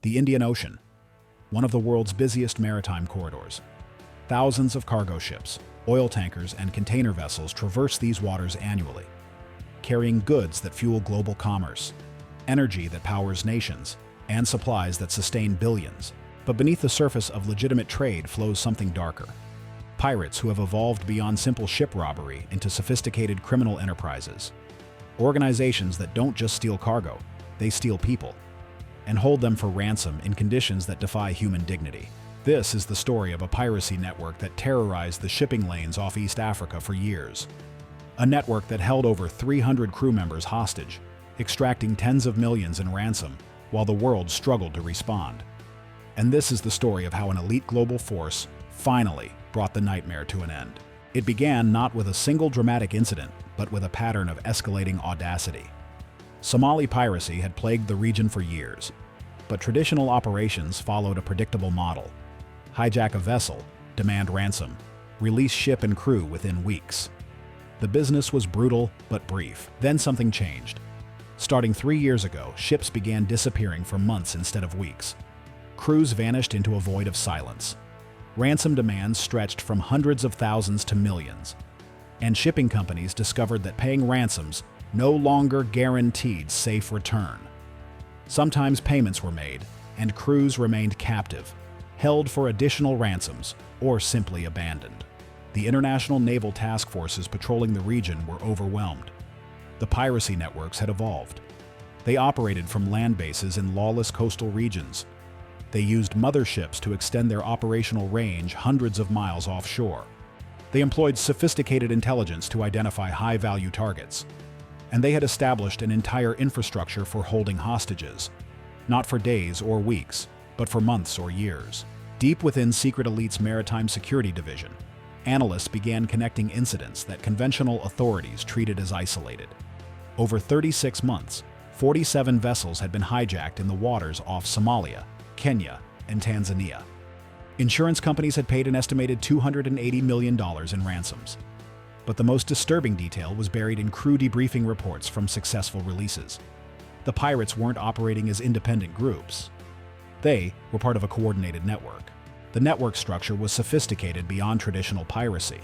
The Indian Ocean, one of the world's busiest maritime corridors. Thousands of cargo ships, oil tankers, and container vessels traverse these waters annually, carrying goods that fuel global commerce, energy that powers nations, and supplies that sustain billions. But beneath the surface of legitimate trade flows something darker. Pirates who have evolved beyond simple ship robbery into sophisticated criminal enterprises. Organizations that don't just steal cargo, they steal people, and hold them for ransom in conditions that defy human dignity. This is the story of a piracy network that terrorized the shipping lanes off East Africa for years. A network that held over 300 crew members hostage, extracting tens of millions in ransom while the world struggled to respond. And this is the story of how an elite global force finally brought the nightmare to an end. It began not with a single dramatic incident, but with a pattern of escalating audacity. Somali piracy had plagued the region for years, but traditional operations followed a predictable model. Hijack a vessel, demand ransom, release ship and crew within weeks. The business was brutal but brief. Then something changed. Starting 3 years ago, ships began disappearing for months instead of weeks. Crews vanished into a void of silence. Ransom demands stretched from hundreds of thousands to millions. And shipping companies discovered that paying ransoms no longer guaranteed safe return. Sometimes payments were made, and crews remained captive, held for additional ransoms, or simply abandoned. The international naval task forces patrolling the region were overwhelmed. The piracy networks had evolved. They operated from land bases in lawless coastal regions. They used motherships to extend their operational range hundreds of miles offshore. They employed sophisticated intelligence to identify high-value targets. And they had established an entire infrastructure for holding hostages, not for days or weeks, but for months or years. Deep within Secret Elite's Maritime Security Division, analysts began connecting incidents that conventional authorities treated as isolated. Over 36 months, 47 vessels had been hijacked in the waters off Somalia, Kenya, and Tanzania. Insurance companies had paid an estimated $280 million in ransoms. But the most disturbing detail was buried in crew debriefing reports from successful releases. The pirates weren't operating as independent groups. They were part of a coordinated network. The network structure was sophisticated beyond traditional piracy.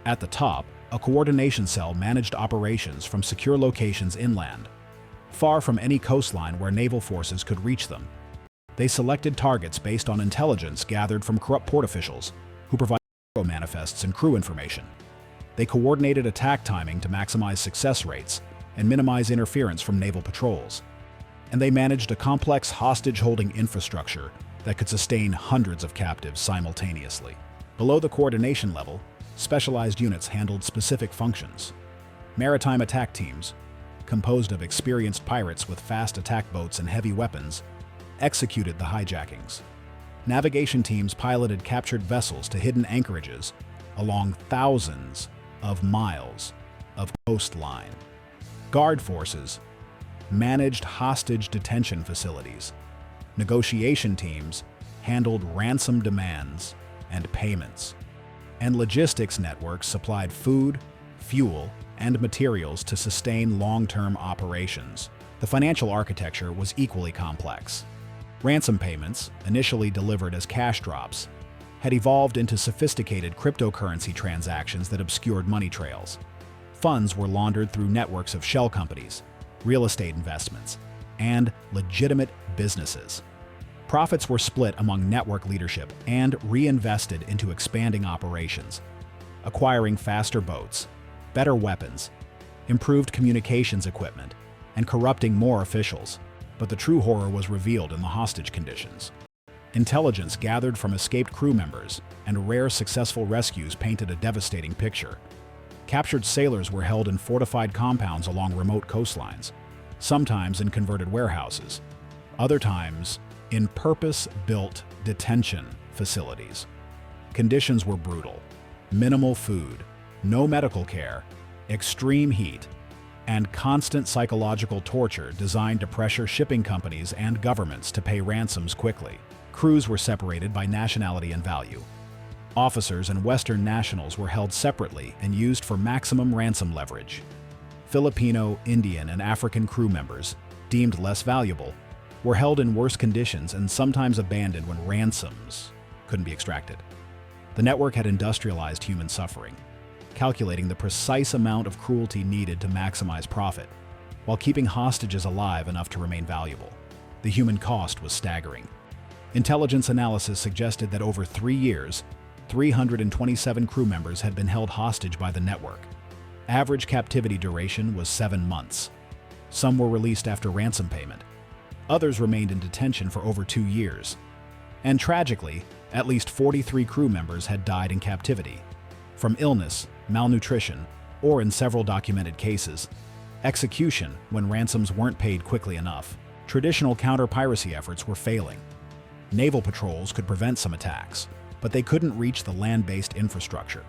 At the top, a coordination cell managed operations from secure locations inland, far from any coastline where naval forces could reach them. They selected targets based on intelligence gathered from corrupt port officials, who provided manifests and crew information. They coordinated attack timing to maximize success rates and minimize interference from naval patrols. And they managed a complex hostage-holding infrastructure that could sustain hundreds of captives simultaneously. Below the coordination level, specialized units handled specific functions. Maritime attack teams, composed of experienced pirates with fast attack boats and heavy weapons, executed the hijackings. Navigation teams piloted captured vessels to hidden anchorages along thousands of miles of coastline. Guard forces managed hostage detention facilities. Negotiation teams handled ransom demands and payments. And logistics networks supplied food, fuel, and materials to sustain long-term operations. The financial architecture was equally complex. Ransom payments, initially delivered as cash drops, had evolved into sophisticated cryptocurrency transactions that obscured money trails. Funds were laundered through networks of shell companies, real estate investments, and legitimate businesses. Profits were split among network leadership and reinvested into expanding operations, acquiring faster boats, better weapons, improved communications equipment, and corrupting more officials. But the true horror was revealed in the hostage conditions. Intelligence gathered from escaped crew members and rare successful rescues painted a devastating picture. Captured sailors were held in fortified compounds along remote coastlines, sometimes in converted warehouses, other times in purpose-built detention facilities. Conditions were brutal: minimal food, no medical care, extreme heat, and constant psychological torture designed to pressure shipping companies and governments to pay ransoms quickly. Crews were separated by nationality and value. Officers and Western nationals were held separately and used for maximum ransom leverage. Filipino, Indian, and African crew members, deemed less valuable, were held in worse conditions and sometimes abandoned when ransoms couldn't be extracted. The network had industrialized human suffering, calculating the precise amount of cruelty needed to maximize profit, while keeping hostages alive enough to remain valuable. The human cost was staggering. Intelligence analysis suggested that over 3 years, 327 crew members had been held hostage by the network. Average captivity duration was 7 months. Some were released after ransom payment. Others remained in detention for over 2 years. And tragically, at least 43 crew members had died in captivity, from illness, malnutrition, or in several documented cases, execution when ransoms weren't paid quickly enough. Traditional counter-piracy efforts were failing. Naval patrols could prevent some attacks, but they couldn't reach the land-based infrastructure.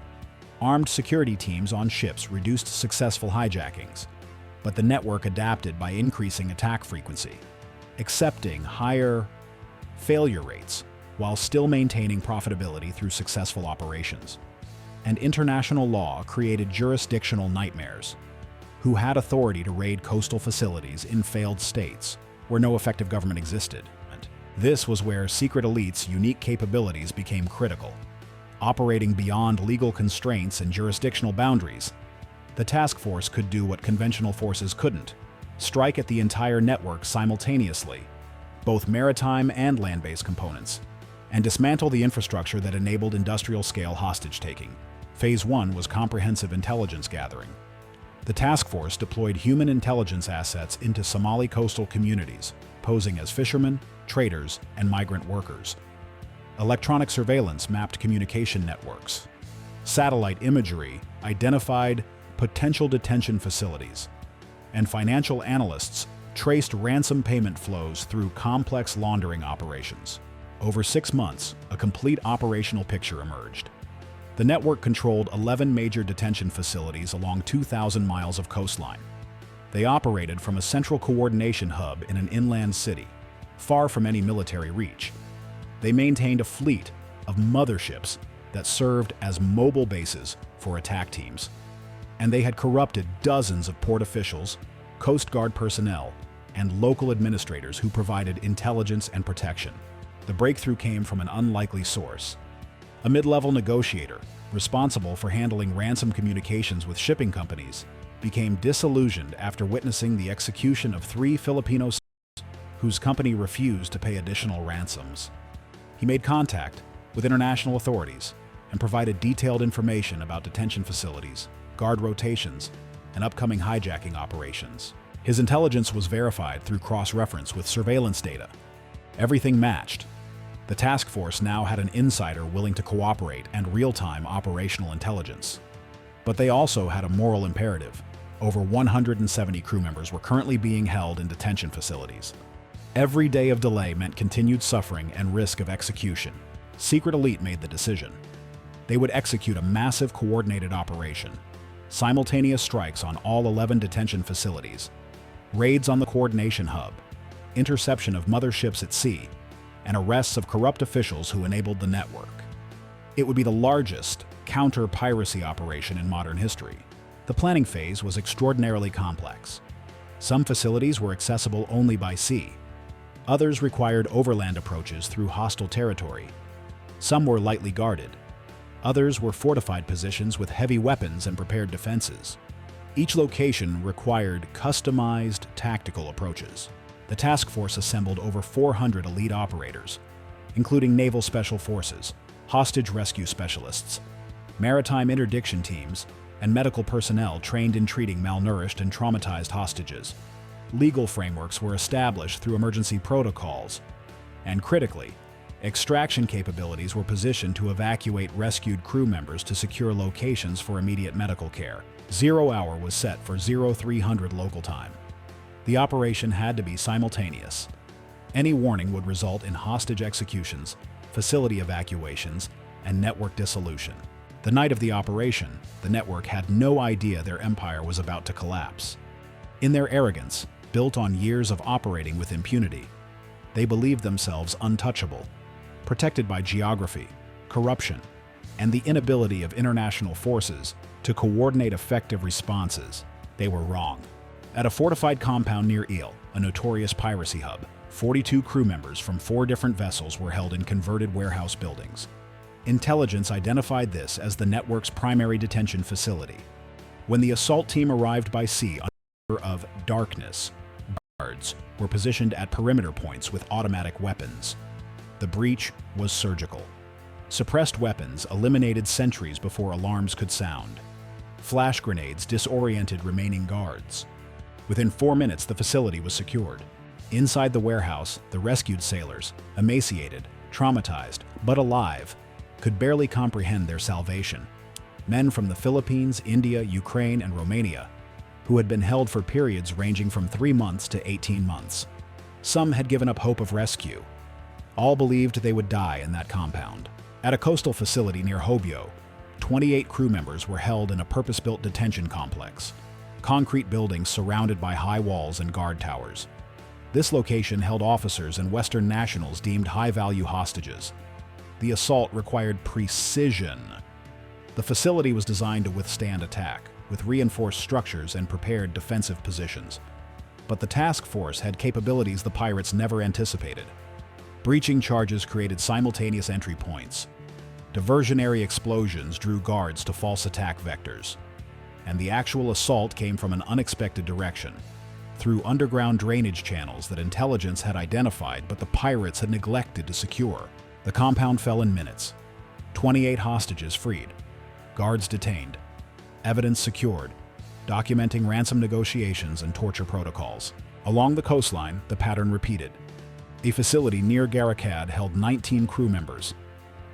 Armed security teams on ships reduced successful hijackings, but the network adapted by increasing attack frequency, accepting higher failure rates while still maintaining profitability through successful operations. And international law created jurisdictional nightmares. Who had authority to raid coastal facilities in failed states where no effective government existed? This was where secret elites' unique capabilities became critical. Operating beyond legal constraints and jurisdictional boundaries, the task force could do what conventional forces couldn't: strike at the entire network simultaneously, both maritime and land-based components, and dismantle the infrastructure that enabled industrial-scale hostage-taking. Phase 1 was comprehensive intelligence gathering. The task force deployed human intelligence assets into Somali coastal communities, posing as fishermen, traders, and migrant workers. Electronic surveillance mapped communication networks. Satellite imagery identified potential detention facilities. And financial analysts traced ransom payment flows through complex laundering operations. Over 6 months, a complete operational picture emerged. The network controlled 11 major detention facilities along 2,000 miles of coastline. They operated from a central coordination hub in an inland city, far from any military reach. They maintained a fleet of motherships that served as mobile bases for attack teams. And they had corrupted dozens of port officials, Coast Guard personnel, and local administrators who provided intelligence and protection. The breakthrough came from an unlikely source. A mid-level negotiator, responsible for handling ransom communications with shipping companies, became disillusioned after witnessing the execution of 3 Filipino whose company refused to pay additional ransoms. He made contact with international authorities and provided detailed information about detention facilities, guard rotations, and upcoming hijacking operations. His intelligence was verified through cross-reference with surveillance data. Everything matched. The task force now had an insider willing to cooperate and real-time operational intelligence. But they also had a moral imperative. Over 170 crew members were currently being held in detention facilities. Every day of delay meant continued suffering and risk of execution. Secret Elite made the decision. They would execute a massive coordinated operation, simultaneous strikes on all 11 detention facilities, raids on the coordination hub, interception of motherships at sea, and arrests of corrupt officials who enabled the network. It would be the largest counter-piracy operation in modern history. The planning phase was extraordinarily complex. Some facilities were accessible only by sea. Others required overland approaches through hostile territory. Some were lightly guarded. Others were fortified positions with heavy weapons and prepared defenses. Each location required customized tactical approaches. The task force assembled over 400 elite operators, including naval special forces, hostage rescue specialists, maritime interdiction teams, and medical personnel trained in treating malnourished and traumatized hostages. Legal frameworks were established through emergency protocols, and critically, extraction capabilities were positioned to evacuate rescued crew members to secure locations for immediate medical care. 0 hour was set for 0300 local time. The operation had to be simultaneous. Any warning would result in hostage executions, facility evacuations, and network dissolution. The night of the operation, the network had no idea their empire was about to collapse. In their arrogance, built on years of operating with impunity, they believed themselves untouchable, protected by geography, corruption, and the inability of international forces to coordinate effective responses. They were wrong. At a fortified compound near Eel, a notorious piracy hub, 42 crew members from 4 different vessels were held in converted warehouse buildings. Intelligence identified this as the network's primary detention facility. When the assault team arrived by sea under cover of darkness, guards were positioned at perimeter points with automatic weapons. The breach was surgical. Suppressed weapons eliminated sentries before alarms could sound. Flash grenades disoriented remaining guards. Within 4 minutes, the facility was secured. Inside the warehouse, the rescued sailors, emaciated, traumatized, but alive, could barely comprehend their salvation. Men from the Philippines, India, Ukraine, and Romania, who had been held for periods ranging from 3 months to 18 months. Some had given up hope of rescue. All believed they would die in that compound. At a coastal facility near Hobyo, 28 crew members were held in a purpose-built detention complex. Concrete buildings surrounded by high walls and guard towers. This location held officers and Western nationals deemed high-value hostages. The assault required precision. The facility was designed to withstand attack, with reinforced structures and prepared defensive positions. But the task force had capabilities the pirates never anticipated. Breaching charges created simultaneous entry points. Diversionary explosions drew guards to false attack vectors. And the actual assault came from an unexpected direction, through underground drainage channels that intelligence had identified but the pirates had neglected to secure. The compound fell in minutes. 28 hostages freed, guards detained, evidence secured, documenting ransom negotiations and torture protocols. Along the coastline, the pattern repeated. A facility near Garacad held 19 crew members.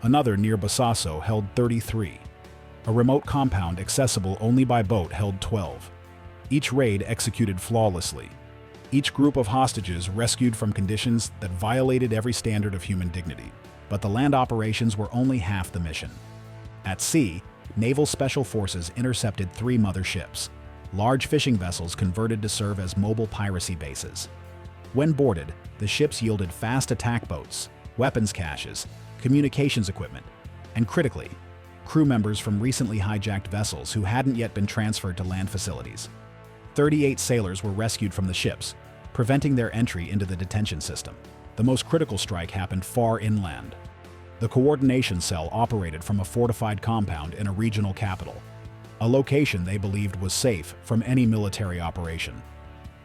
Another near Basaso held 33. A remote compound accessible only by boat held 12. Each raid executed flawlessly. Each group of hostages rescued from conditions that violated every standard of human dignity. But the land operations were only half the mission. At sea, Naval Special Forces intercepted 3 mother ships, large fishing vessels converted to serve as mobile piracy bases. When boarded, the ships yielded fast attack boats, weapons caches, communications equipment, and critically, crew members from recently hijacked vessels who hadn't yet been transferred to land facilities. 38 sailors were rescued from the ships, preventing their entry into the detention system. The most critical strike happened far inland. The coordination cell operated from a fortified compound in a regional capital, a location they believed was safe from any military operation.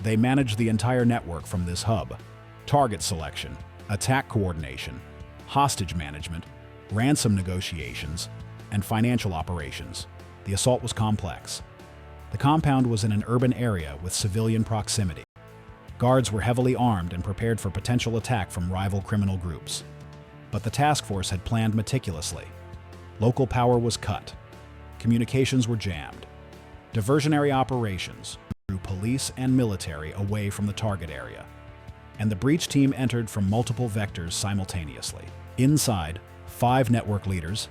They managed the entire network from this hub: target selection, attack coordination, hostage management, ransom negotiations, and financial operations. The assault was complex. The compound was in an urban area with civilian proximity. Guards were heavily armed and prepared for potential attack from rival criminal groups. But the task force had planned meticulously. Local power was cut. Communications were jammed. Diversionary operations drew police and military away from the target area. And the breach team entered from multiple vectors simultaneously. Inside, 5 network leaders,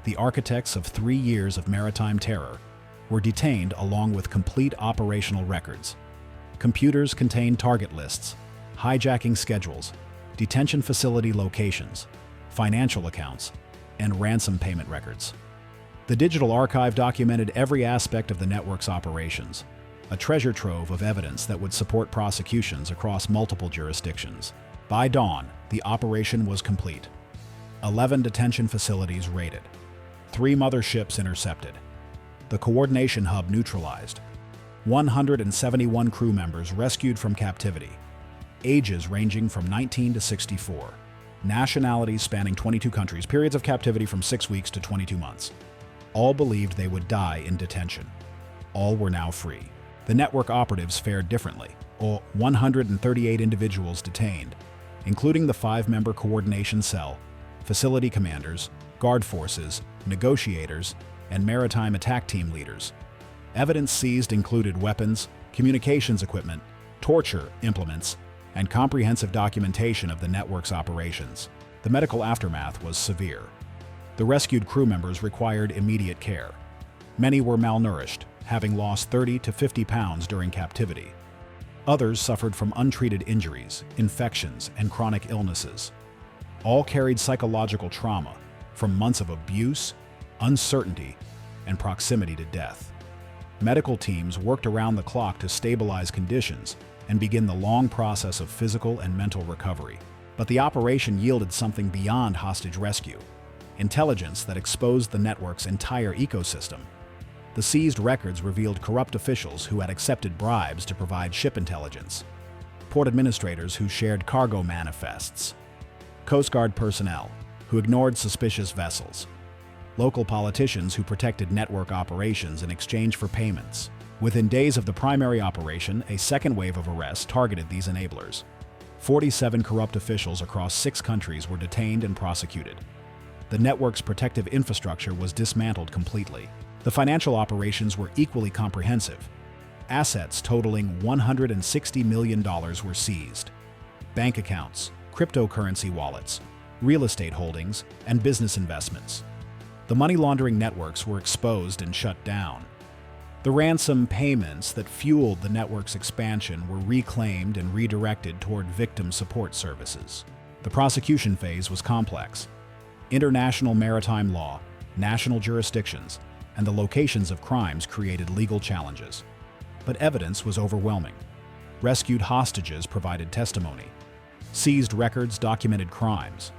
the architects of 3 years of maritime terror, were detained along with complete operational records. Computers contained target lists, hijacking schedules, detention facility locations, financial accounts, and ransom payment records. The digital archive documented every aspect of the network's operations, a treasure trove of evidence that would support prosecutions across multiple jurisdictions. By dawn, the operation was complete. 11 detention facilities raided, 3 mother ships intercepted, the coordination hub neutralized, 171 crew members rescued from captivity, ages ranging from 19 to 64, nationalities spanning 22 countries, periods of captivity from 6 weeks to 22 months. All believed they would die in detention. All were now free. The network operatives fared differently. 138 individuals detained, including the 5-member coordination cell, facility commanders, guard forces, negotiators, and maritime attack team leaders. Evidence seized included weapons, communications equipment, torture implements, and comprehensive documentation of the network's operations. The medical aftermath was severe. The rescued crew members required immediate care. Many were malnourished, having lost 30 to 50 pounds during captivity. Others suffered from untreated injuries, infections, and chronic illnesses. All carried psychological trauma from months of abuse, uncertainty, and proximity to death. Medical teams worked around the clock to stabilize conditions, and begin the long process of physical and mental recovery. But the operation yielded something beyond hostage rescue: intelligence that exposed the network's entire ecosystem. The seized records revealed corrupt officials who had accepted bribes to provide ship intelligence, port administrators who shared cargo manifests, Coast Guard personnel who ignored suspicious vessels, local politicians who protected network operations in exchange for payments. Within days of the primary operation, a second wave of arrests targeted these enablers. 47 corrupt officials across 6 countries were detained and prosecuted. The network's protective infrastructure was dismantled completely. The financial operations were equally comprehensive. Assets totaling $160 million were seized. Bank accounts, cryptocurrency wallets, real estate holdings, and business investments. The money laundering networks were exposed and shut down. The ransom payments that fueled the network's expansion were reclaimed and redirected toward victim support services. The prosecution phase was complex. International maritime law, national jurisdictions, and the locations of crimes created legal challenges. But evidence was overwhelming. Rescued hostages provided testimony. Seized records documented crimes.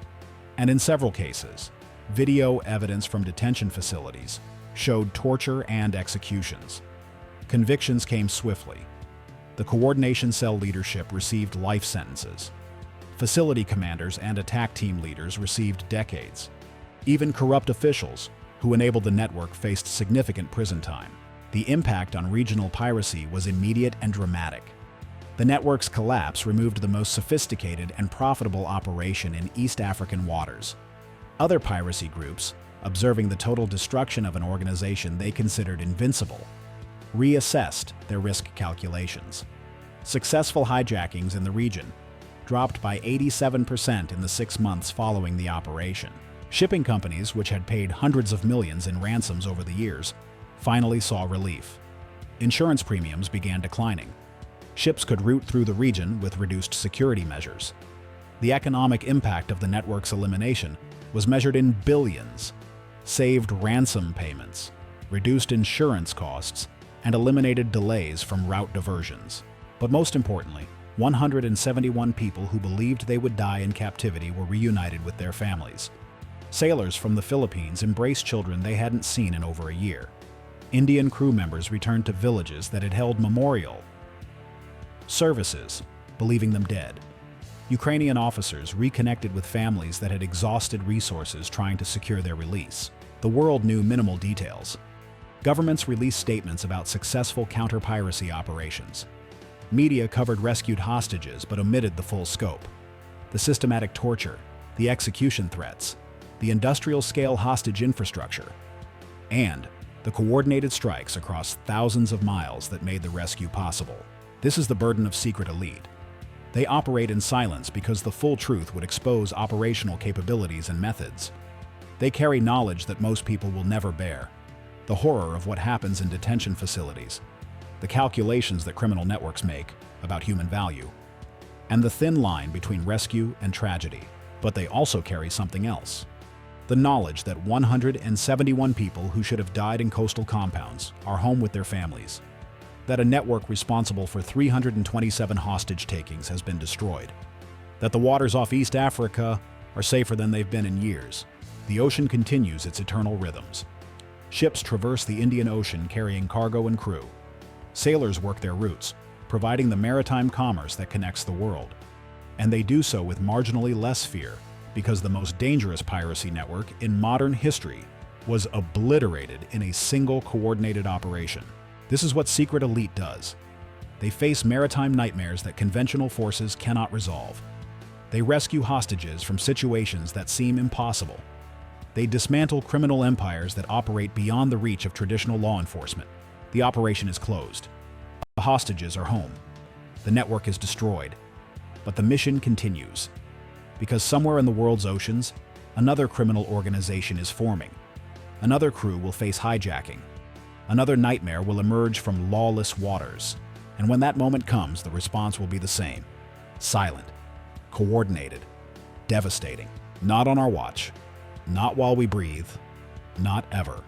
And in several cases, video evidence from detention facilities showed torture and executions. Convictions came swiftly. The coordination cell leadership received life sentences. Facility commanders and attack team leaders received decades. Even corrupt officials who enabled the network faced significant prison time. The impact on regional piracy was immediate and dramatic. The network's collapse removed the most sophisticated and profitable operation in East African waters. Other piracy groups, observing the total destruction of an organization they considered invincible, reassessed their risk calculations. Successful hijackings in the region dropped by 87% in the 6 months following the operation. Shipping companies, which had paid hundreds of millions in ransoms over the years, finally saw relief. Insurance premiums began declining. Ships could route through the region with reduced security measures. The economic impact of the network's elimination was measured in billions. Saved ransom payments, reduced insurance costs, and eliminated delays from route diversions. But most importantly, 171 people who believed they would die in captivity were reunited with their families. Sailors from the Philippines embraced children they hadn't seen in over a year. Indian crew members returned to villages that had held memorial services, believing them dead. Ukrainian officers reconnected with families that had exhausted resources trying to secure their release. The world knew minimal details. Governments released statements about successful counter-piracy operations. Media covered rescued hostages but omitted the full scope. The systematic torture, the execution threats, the industrial-scale hostage infrastructure, and the coordinated strikes across thousands of miles that made the rescue possible. This is the burden of secret elite. They operate in silence because the full truth would expose operational capabilities and methods. They carry knowledge that most people will never bear. The horror of what happens in detention facilities, the calculations that criminal networks make about human value, and the thin line between rescue and tragedy. But they also carry something else. The knowledge that 171 people who should have died in coastal compounds are home with their families. That a network responsible for 327 hostage takings has been destroyed. That the waters off East Africa are safer than they've been in years. The ocean continues its eternal rhythms. Ships traverse the Indian Ocean carrying cargo and crew. Sailors work their routes, providing the maritime commerce that connects the world. And they do so with marginally less fear, because the most dangerous piracy network in modern history was obliterated in a single coordinated operation. This is what secret elite does. They face maritime nightmares that conventional forces cannot resolve. They rescue hostages from situations that seem impossible. They dismantle criminal empires that operate beyond the reach of traditional law enforcement. The operation is closed. The hostages are home. The network is destroyed. But the mission continues. Because somewhere in the world's oceans, another criminal organization is forming. Another crew will face hijacking. Another nightmare will emerge from lawless waters. And when that moment comes, the response will be the same. Silent, coordinated, devastating. Not on our watch. Not while we breathe. Not ever.